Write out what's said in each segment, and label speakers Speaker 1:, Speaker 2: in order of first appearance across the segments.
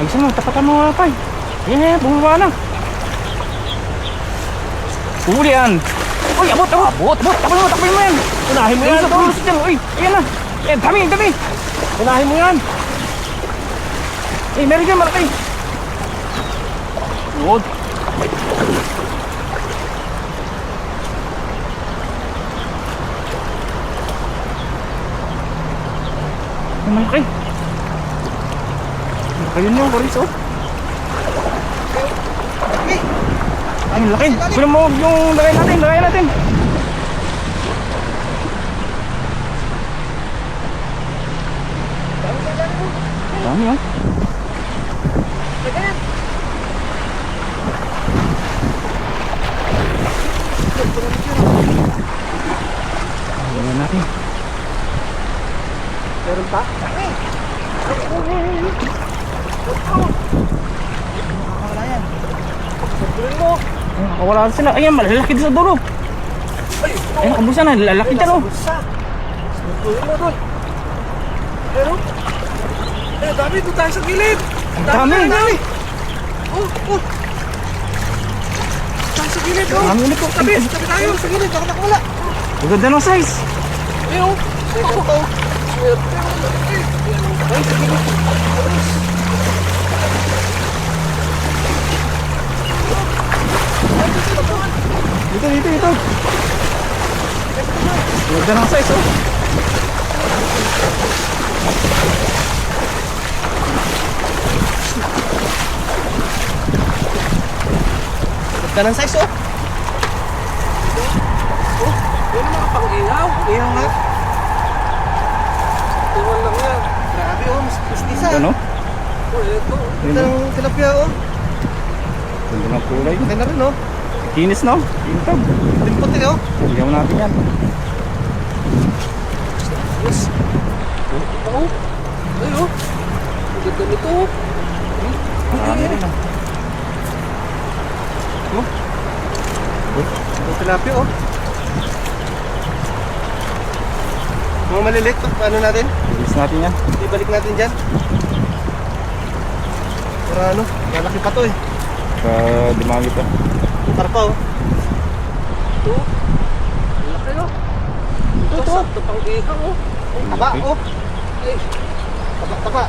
Speaker 1: Ayusin mo, tapatan mo mga kay. Ayan, bumaba na. Huli yan. Uy, abot. Takpin mo yan.
Speaker 2: Unahin mo yan.
Speaker 1: Uy, ayan na. Ayan, dami.
Speaker 2: Unahin mo yan.
Speaker 1: Eh, meron dyan malaki. Wood. Ang malaki. Ayun yung Boris, oh. Ang laki. Kunin mo yung lagay natin. Dami, oh. Ayan natin.
Speaker 2: Meron pa? Wala yan. Sabihin mo.
Speaker 1: Wala sila. Ayan, malalaki din sa dulo. Ayan, kabusa na. Lalaki dyan, oh.
Speaker 2: Sabihin mo doon. Pero, dami doon tayo sa gilid.
Speaker 1: Ang dami.
Speaker 2: Oh. Tayo sa gilid, oh.
Speaker 1: Ang dami nito.
Speaker 2: Tabi tayo sa gilid. Ako nakawala.
Speaker 1: Ang ganda ng size.
Speaker 2: Ayun, oh. Ay, sa gilid.
Speaker 1: Dito. Ang ganda ng size, oh.
Speaker 2: Ganda ng size, oh. Yan ang mga pang-ihaw. Ihaw nga. Iwan lang yan. Grabe, oh. Mustisa.
Speaker 1: Ano?
Speaker 2: Oh, ito. Ganda ng tilapia, oh.
Speaker 1: Ganda ng kulay.
Speaker 2: Ganda rin, oh.
Speaker 1: Kinis, no? Tintab.
Speaker 2: Puti, oh.
Speaker 1: Higaw natin yan.
Speaker 2: Yes. Oh. Ay, oh. Ang ganda nito, oh.
Speaker 1: Marami rin, oh.
Speaker 2: Ang tilapia, oh. Mga maliliit, paano natin?
Speaker 1: Bilis natin yan.
Speaker 2: Ibalik natin dyan. Para ano, malaki pa to, eh.
Speaker 1: Sa dumami to.
Speaker 2: Karpa, oh. Ito. Ang laki, oh. Ito. Sakto pang ihaw, oh. Taba, oh. Ay. Taba.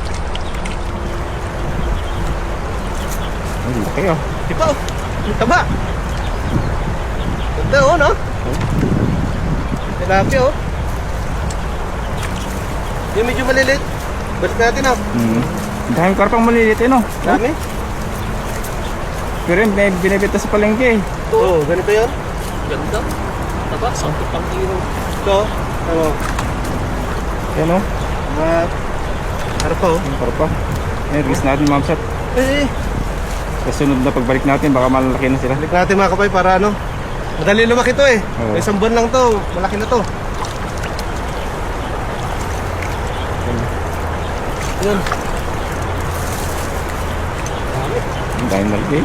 Speaker 1: Ang laki, oh.
Speaker 2: Diba, oh. Ang taba. Ganda, oh, no? Tilapia, oh. Yung medyo maliliit. Balik natin, oh.
Speaker 1: Ang daming karpang maliliit, eh, no?
Speaker 2: Dami.
Speaker 1: Pero yun, binibenta sa palengke, eh.
Speaker 2: Oo, ganito yan. Ganda. Taba, sakto pang ihaw. Ito, ano,
Speaker 1: Yan, oh.
Speaker 2: mga karpa, oh.
Speaker 1: Ang karpa. Ayan, release natin, ma'am shot.
Speaker 2: Eh,
Speaker 1: Kasunod na pagbalik natin, baka malalaki na sila.
Speaker 2: balik natin mga kapay para ano. Madali lumaki to, eh.
Speaker 1: Oo.
Speaker 2: Isang buwan lang to, malaki na to. Yun.
Speaker 1: Ang daming malaki.